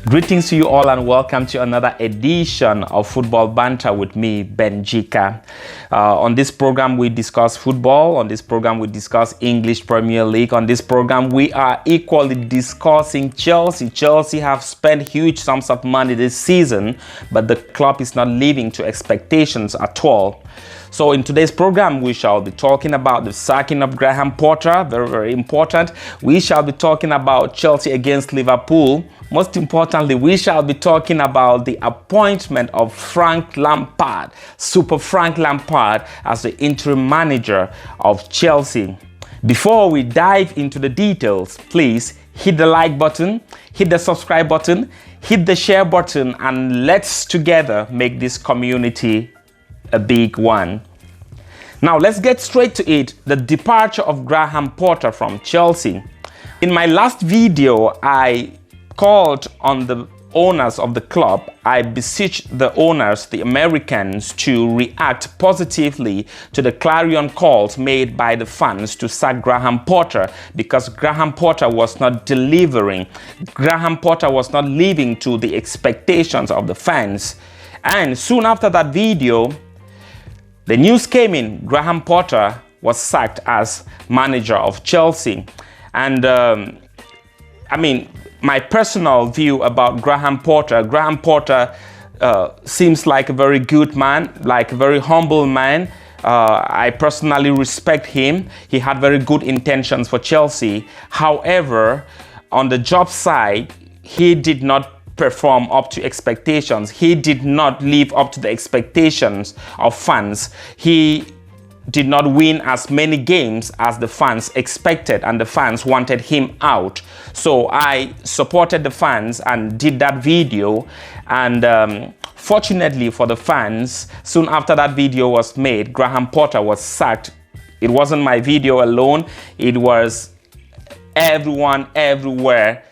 Greetings to you all and welcome to another edition of Football Banter with me, Benjika. On this program, we discuss football. On this program, we discuss English Premier League. On this program, we are equally discussing Chelsea. Chelsea have spent huge sums of money this season, but the club is not living to expectations at all. So in today's program, we shall be talking about the sacking of Graham Potter, very, very important. We shall be talking about Chelsea against Liverpool. Most importantly, we shall be talking about the appointment of Franck Lampard, Super Franck Lampard, as the interim manager of Chelsea. Before we dive into the details, please hit the like button, hit the subscribe button, hit the share button, and let's together make this community a big one. Now let's get straight to it. The departure of Graham Potter from Chelsea. In my last video, I called on the owners of the club. I beseeched the owners, the Americans, to react positively to the clarion calls made by the fans to sack Graham Potter because Graham Potter was not delivering. Graham Potter was not living to the expectations of the fans. And soon after that video, the news came in. Graham Potter was sacked as manager of Chelsea. And my personal view about Graham Potter seems like a very good man, like a very humble man. I personally respect him. He had very good intentions for Chelsea. However, on the job side, he did not perform up to expectations. He did not live up to the expectations of fans. He did not win as many games as the fans expected, and the fans wanted him out. So I supported the fans and did that video, and fortunately for the fans, soon after that video was made, Graham Potter was sacked. It wasn't my video alone, it was everyone everywhere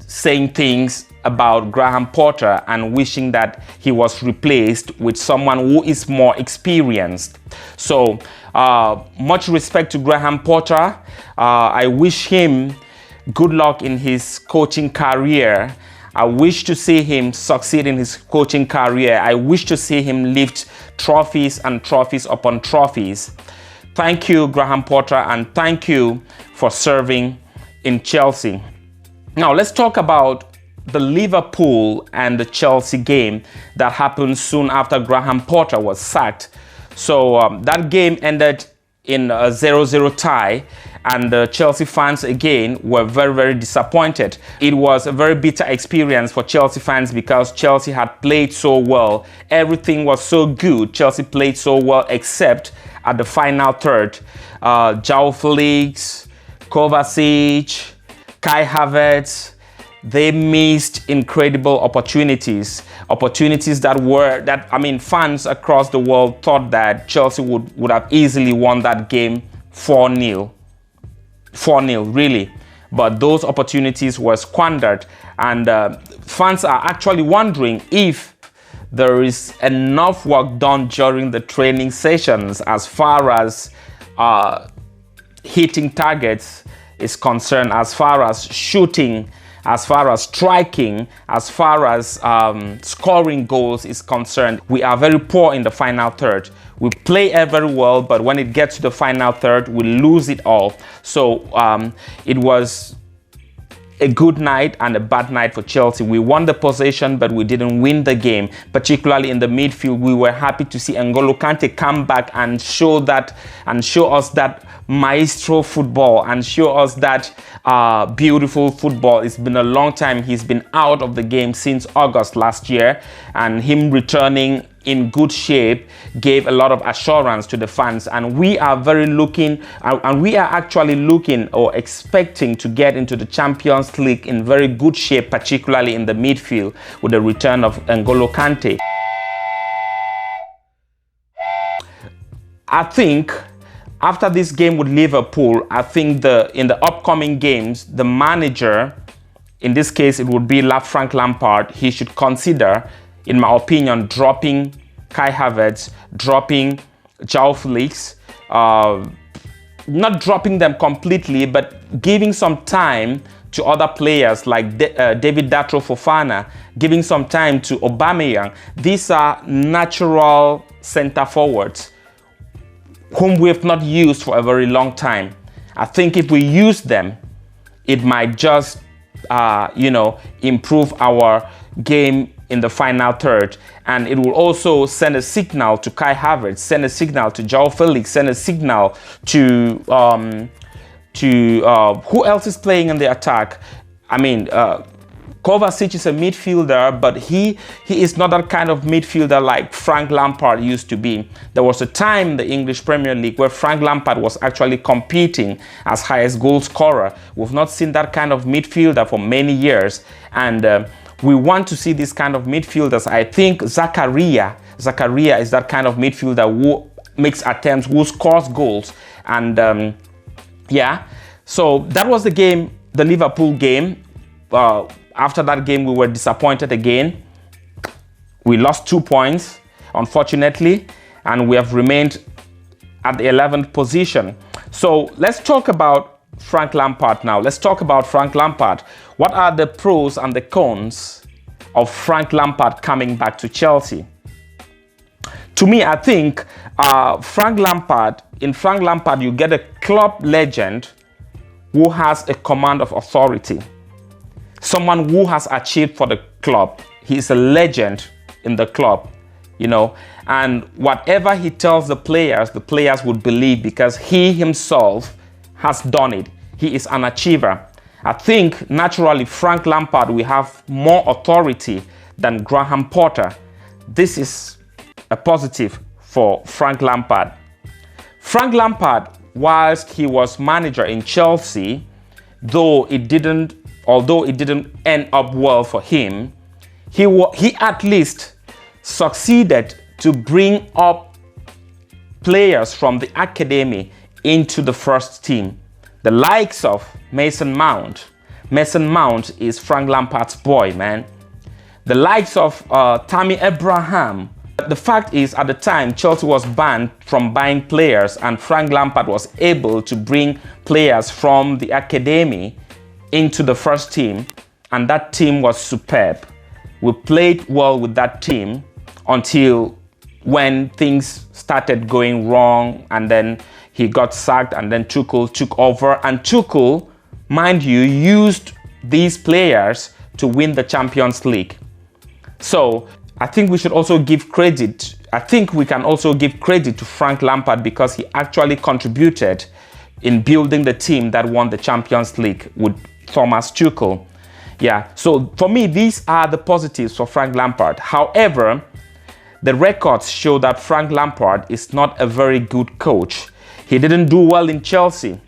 saying things about Graham Potter and wishing that he was replaced with someone who is more experienced. So much respect to Graham Potter. I wish him good luck in his coaching career. I wish to see him succeed in his coaching career. I wish to see him lift trophies and trophies upon trophies. Thank you, Graham Potter, and thank you for serving in Chelsea. Now let's talk about the Liverpool and the Chelsea game that happened soon after Graham Potter was sacked. So that game ended in a 0-0 tie, and the Chelsea fans again were very, very disappointed. It was a very bitter experience for Chelsea fans because Chelsea had played so well. Everything was so good. Chelsea played so well except at the final third. João Felix, Kovacic, Kai Havertz, they missed incredible opportunities that fans across the world thought that Chelsea would have easily won that game 4-0 really, but those opportunities were squandered, and fans are actually wondering if there is enough work done during the training sessions as far as hitting targets is concerned, as far as shooting, as far as striking, as far as scoring goals is concerned. We are very poor in the final third. We play very well, but when it gets to the final third, we lose it all. So it was a good night and a bad night for Chelsea. We won the possession, but we didn't win the game. Particularly in the midfield, we were happy to see N'Golo Kante come back and show us that maestro football and show us that beautiful football. It's been a long time. He's been out of the game since August last year, and him returning in good shape gave a lot of assurance to the fans, and we are actually looking or expecting to get into the Champions League in very good shape, particularly in the midfield with the return of N'Golo Kante. I think after this game with Liverpool, I think in the upcoming games, the manager, in this case it would be Franck Lampard, he should consider, in my opinion, dropping Kai Havertz, dropping João Felix, not dropping them completely, but giving some time to other players like David Datro Fofana, giving some time to Aubameyang. These are natural center forwards whom we have not used for a very long time. I think if we use them, it might just, improve our game in the final third. And it will also send a signal to Kai Havertz, send a signal to Joao Felix, send a signal to who else is playing in the attack. I mean, Kovacic is a midfielder, but he is not that kind of midfielder like Franck Lampard used to be. There was a time in the English Premier League where Franck Lampard was actually competing as highest goal scorer. We've not seen that kind of midfielder for many years, and we want to see this kind of midfielders. I think Zakaria is that kind of midfielder who makes attempts, who scores goals, and so that was the game, the Liverpool game. After that game, we were disappointed again. We lost 2 points, unfortunately, and we have remained at the 11th position. So let's talk about Franck Lampard now. Let's talk about Franck Lampard. What are the pros and the cons of Franck Lampard coming back to Chelsea? To me, I think in Franck Lampard, you get a club legend who has a command of authority. Someone who has achieved for the club. He is a legend in the club, and whatever he tells the players would believe because he himself has done it. He is an achiever. I think naturally Franck Lampard will have more authority than Graham Potter. This is a positive for Franck Lampard. Franck Lampard, whilst he was manager in Chelsea, although it didn't end up well for him, he at least succeeded to bring up players from the academy into the first team. The likes of Mason Mount. Mason Mount is Franck Lampard's boy, man. The likes of Tammy Abraham. The fact is, at the time, Chelsea was banned from buying players, and Franck Lampard was able to bring players from the academy into the first team, and that team was superb. We played well with that team until when things started going wrong, and then he got sacked, and then Tuchel took over, and Tuchel, mind you, used these players to win the Champions League. So I think we should also give credit. I think we can also give credit to Franck Lampard because he actually contributed in building the team that won the Champions League with Thomas Tuchel. Yeah, so for me, these are the positives for Franck Lampard. However, the records show that Franck Lampard is not a very good coach. He didn't do well in Chelsea.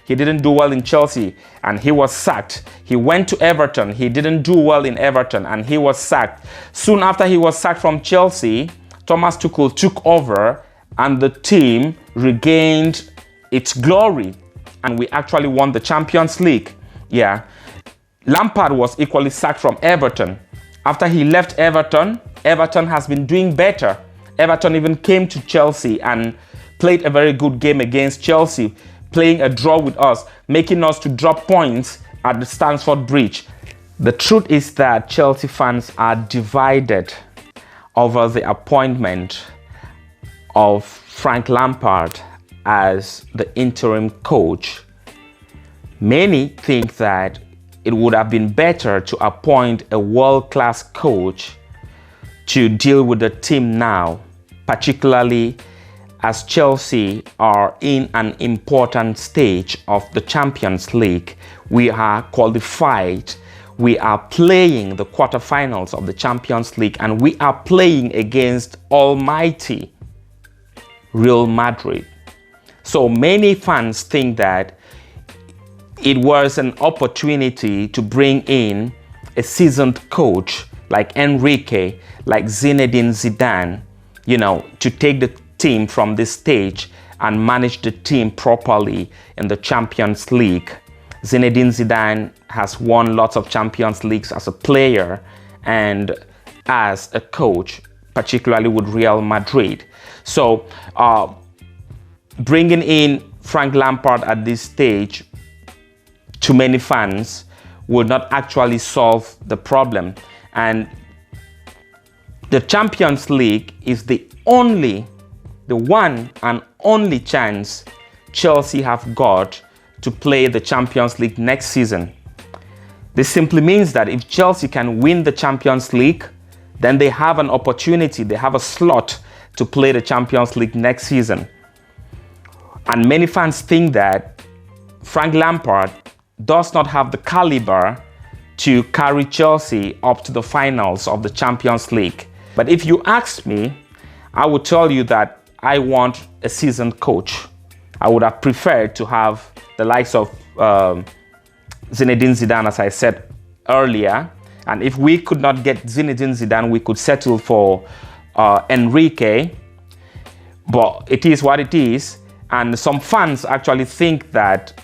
And he was sacked. He went to Everton. He didn't do well in Everton and he was sacked. Soon after he was sacked from Chelsea, Thomas Tuchel took over and the team regained its glory and we actually won the Champions League. Yeah. Lampard was equally sacked from Everton. After he left Everton, Everton has been doing better. Everton even came to Chelsea and played a very good game against Chelsea, playing a draw with us, making us to drop points at the Stamford Bridge. The truth is that Chelsea fans are divided over the appointment of Franck Lampard as the interim coach. Many think that it would have been better to appoint a world-class coach to deal with the team now, particularly as Chelsea are in an important stage of the Champions League. We are qualified. We are playing the quarterfinals of the Champions League and we are playing against almighty Real Madrid. So many fans think that it was an opportunity to bring in a seasoned coach like Enrique, like Zinedine Zidane, to take the team from this stage and manage the team properly in the Champions League. Zinedine Zidane has won lots of Champions Leagues as a player and as a coach, particularly with Real Madrid. So bringing in Franck Lampard at this stage, to many fans, would not actually solve the problem. And the Champions League is the one and only chance Chelsea have got to play the Champions League next season. This simply means that if Chelsea can win the Champions League, then they have an opportunity, they have a slot to play the Champions League next season. And many fans think that Franck Lampard does not have the caliber to carry Chelsea up to the finals of the Champions League. But if you ask me, I would tell you that I want a seasoned coach. I would have preferred to have the likes of Zinedine Zidane, as I said earlier. And if we could not get Zinedine Zidane, we could settle for Enrique. But it is what it is. And some fans actually think that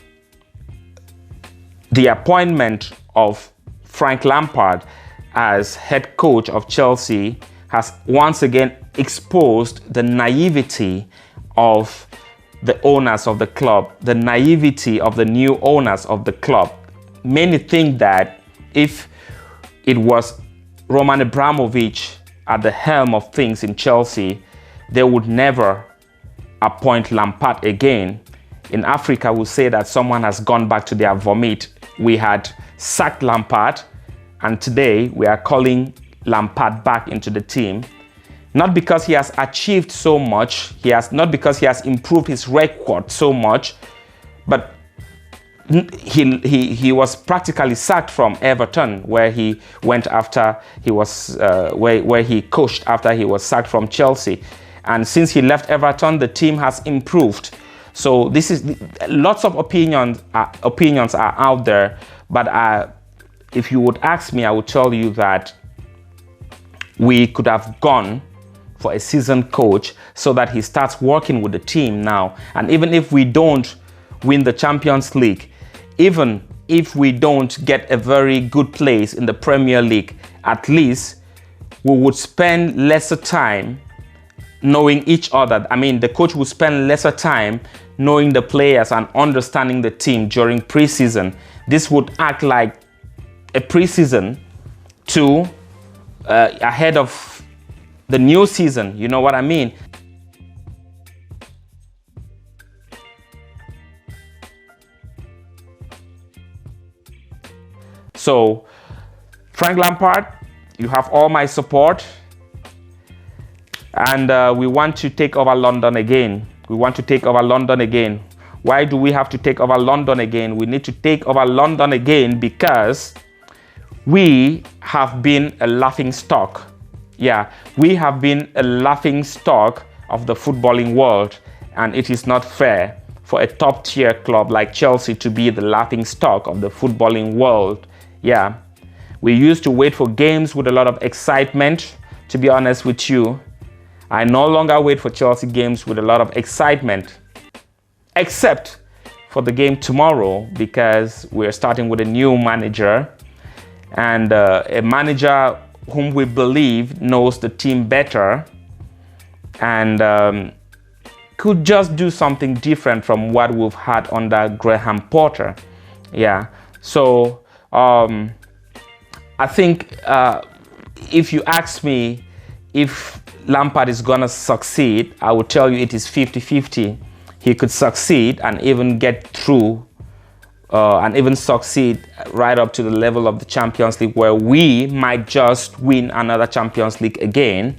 the appointment of Franck Lampard as head coach of Chelsea has once again exposed the naivety of the owners of the club, the naivety of the new owners of the club. Many think that if it was Roman Abramovich at the helm of things in Chelsea, they would never appoint Lampard again. In Africa, we say that someone has gone back to their vomit. We had sacked Lampard, and today we are calling Lampard back into the team. Not because he has achieved so much, not because he has improved his record so much, but he was practically sacked from Everton, where he went after he was where he coached after he was sacked from Chelsea. And since he left Everton, the team has improved. So this is lots of opinions are out there, but if you would ask me, I would tell you that we could have gone for a seasoned coach so that he starts working with the team now. And even if we don't win the Champions League, even if we don't get a very good place in the Premier League, at least we would spend lesser time knowing each other. I mean, the coach would spend lesser time knowing the players and understanding the team during preseason. This would act like a preseason to ahead of the new season. You know what I mean? So, Franck Lampard, you have all my support. And we want to take over London again. We want to take over London again. Why do we have to take over London again? We need to take over London again because we have been a laughing stock. Yeah, we have been a laughing stock of the footballing world, and it is not fair for a top tier club like Chelsea to be the laughing stock of the footballing world. Yeah, we used to wait for games with a lot of excitement. To be honest with you, I no longer wait for Chelsea games with a lot of excitement, except for the game tomorrow, because we're starting with a new manager, and a manager whom we believe knows the team better and could just do something different from what we've had under Graham Potter. Yeah, so I think if you ask me if Lampard is gonna succeed, I would tell you it is 50-50. He could succeed and even get through and even succeed right up to the level of the Champions League, where we might just win another Champions League again,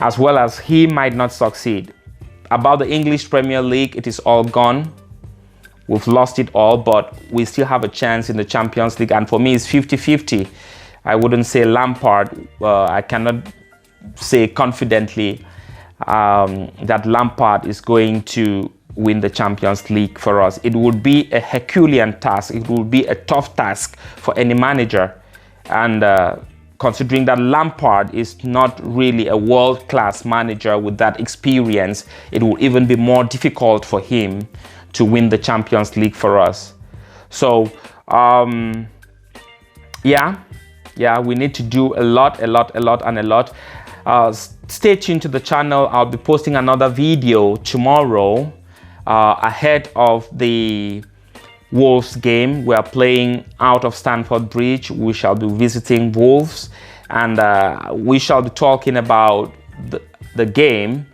as well as he might not succeed. About the English Premier League, it is all gone. We've lost it all, but we still have a chance in the Champions League, and for me it's 50-50. I wouldn't say Lampard. I cannot say confidently that Lampard is going to win the Champions League for us. It would be a Herculean task. It would be a tough task for any manager. And considering that Lampard is not really a world-class manager with that experience, it would even be more difficult for him to win the Champions League for us. So, yeah, we need to do a lot. Stay tuned to the channel. I'll be posting another video tomorrow ahead of the Wolves game. We are playing out of Stamford Bridge. We shall be visiting Wolves, and we shall be talking about the game.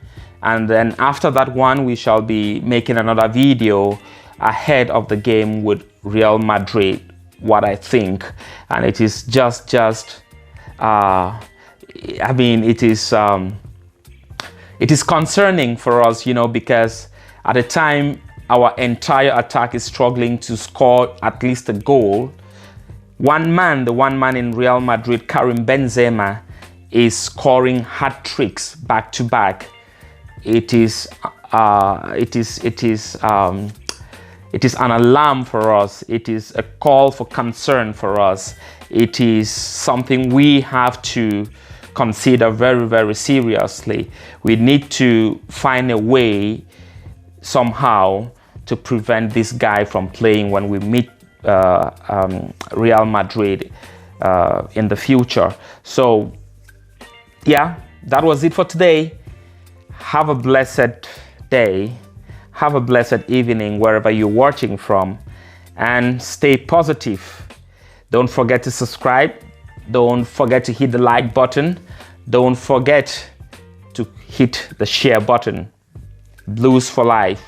And then after that one, we shall be making another video ahead of the game with Real Madrid, what I think. And it is just I mean, it is concerning for us, you know, because at the time our entire attack is struggling to score at least a goal. The one man in Real Madrid, Karim Benzema, is scoring hat tricks back to back. It is an alarm for us. It is a call for concern for us. It is something we have to consider very, very seriously. We need to find a way somehow to prevent this guy from playing when we meet Real Madrid in the future. So yeah, that was it for today. Have a blessed day. Have a blessed evening wherever you're watching from, and stay positive. Don't forget to subscribe. Don't forget to hit the like button. Don't forget to hit the share button. Blues for life.